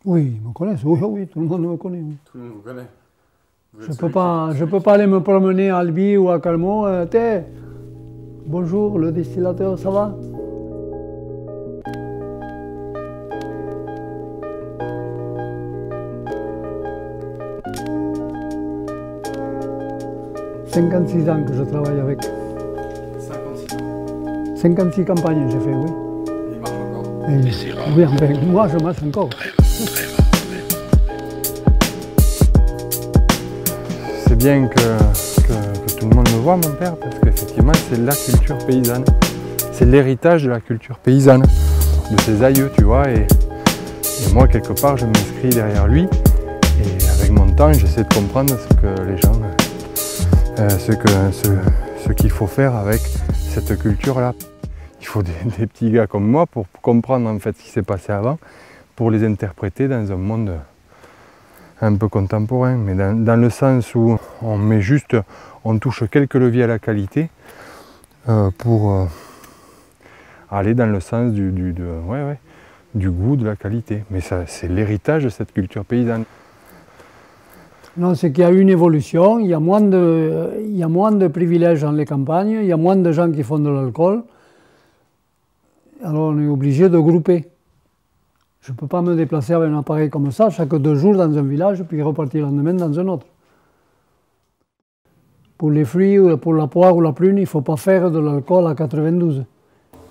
Oui, ils me connaissent, oui, oui, tout le monde me connaît. Oui. Tout le monde vous connaît. Je ne peux pas aller me promener à Albi ou à Calmont. Bonjour, le distillateur, ça va? « 56 ans que je travaille avec. 56 ans. 56 campagnes j'ai fait, oui. Il marche encore. Oui, enfin, moi je marche encore. C'est bien que tout le monde me voit, mon père, parce qu'effectivement, c'est la culture paysanne. C'est l'héritage de la culture paysanne, de ses aïeux, tu vois. Et moi, quelque part, je m'inscris derrière lui. Et avec mon temps, j'essaie de comprendre ce que les gens, ce qu'il faut faire avec cette culture-là. Il faut des petits gars comme moi pour comprendre en fait ce qui s'est passé avant, pour les interpréter dans un monde un peu contemporain, mais dans le sens où on touche quelques leviers à la qualité pour aller dans le sens du goût, de la qualité. Mais c'est l'héritage de cette culture paysanne. Non, c'est qu'il y a une évolution, il y a moins de privilèges dans les campagnes, il y a moins de gens qui font de l'alcool. Alors on est obligé de grouper. Je ne peux pas me déplacer avec un appareil comme ça, chaque 2 jours dans un village, puis repartir le lendemain dans un autre. Pour les fruits, pour la poire ou la prune, il ne faut pas faire de l'alcool à 92.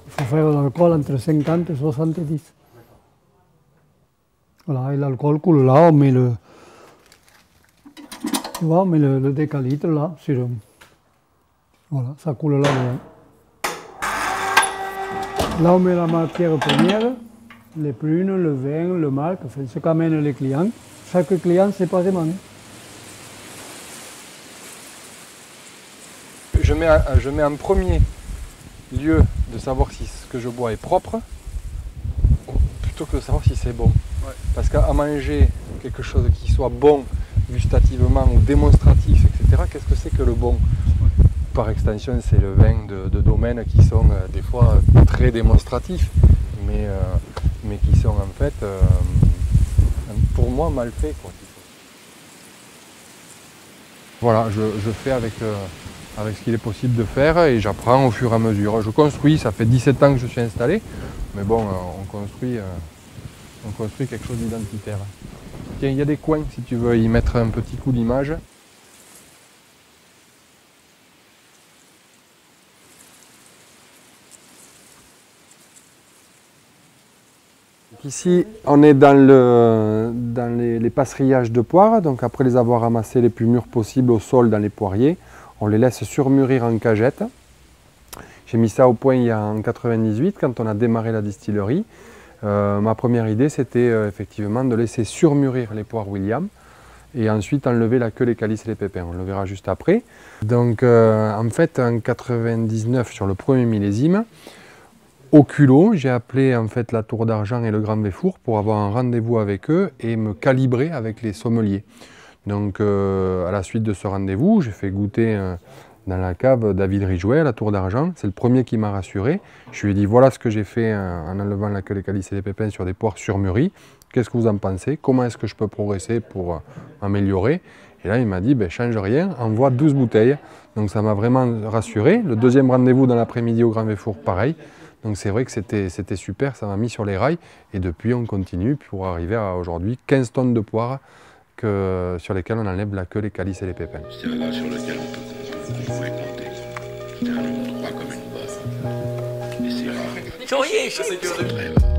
Il faut faire de l'alcool entre 50 et 70. Voilà, et l'alcool coule là, on met le... Tu vois, on met le décalitre là, voilà, ça coule là dedans. Là, on met la matière première, les prunes, le vin, le marc, enfin, ce qu'amènent les clients. Chaque client séparément. Je mets en premier lieu de savoir si ce que je bois est propre, plutôt que de savoir si c'est bon. Ouais. Parce qu'à manger quelque chose qui soit bon, gustativement ou démonstratif, etc., qu'est-ce que c'est que le bon? Par extension, c'est le vin de domaine qui sont des fois très démonstratifs, mais qui sont en fait, pour moi, mal faits. Voilà, je fais avec ce qu'il est possible de faire et j'apprends au fur et à mesure. Je construis, ça fait 17 ans que je suis installé, mais bon, on construit quelque chose d'identitaire. Tiens, il y a des coins si tu veux y mettre un petit coup d'image. Ici, on est dans les passerillages de poires. Donc après les avoir ramassés les plus mûrs possibles au sol dans les poiriers, on les laisse surmûrir en cagette. J'ai mis ça au point il y a en 98 quand on a démarré la distillerie. Ma première idée, c'était effectivement de laisser surmûrir les poires William et ensuite enlever la queue, les calices et les pépins. On le verra juste après. Donc en fait, en 99, sur le premier millésime, au culot, j'ai appelé en fait la Tour d'Argent et le Grand Véfour pour avoir un rendez-vous avec eux et me calibrer avec les sommeliers. Donc à la suite de ce rendez-vous, j'ai fait goûter dans la cave David Rijouet à la Tour d'Argent. C'est le premier qui m'a rassuré. Je lui ai dit voilà ce que j'ai fait en enlevant la queue, les calices et les pépins sur des poires surmûries. Qu'est-ce que vous en pensez? Comment est-ce que je peux progresser pour m'améliorer? Et là il m'a dit ben, change rien, envoie 12 bouteilles. Donc ça m'a vraiment rassuré. Le deuxième rendez-vous dans l'après-midi au Grand Véfour, pareil. Donc c'est vrai que c'était super, ça m'a mis sur les rails. Et depuis on continue pour arriver à aujourd'hui 15 tonnes de poires sur lesquelles on enlève la queue, les calices et les pépins. C'est un gars sur lequel on pouvait compter. C'est un homme droit comme une bosse. Et c'est rare. C'est très rare.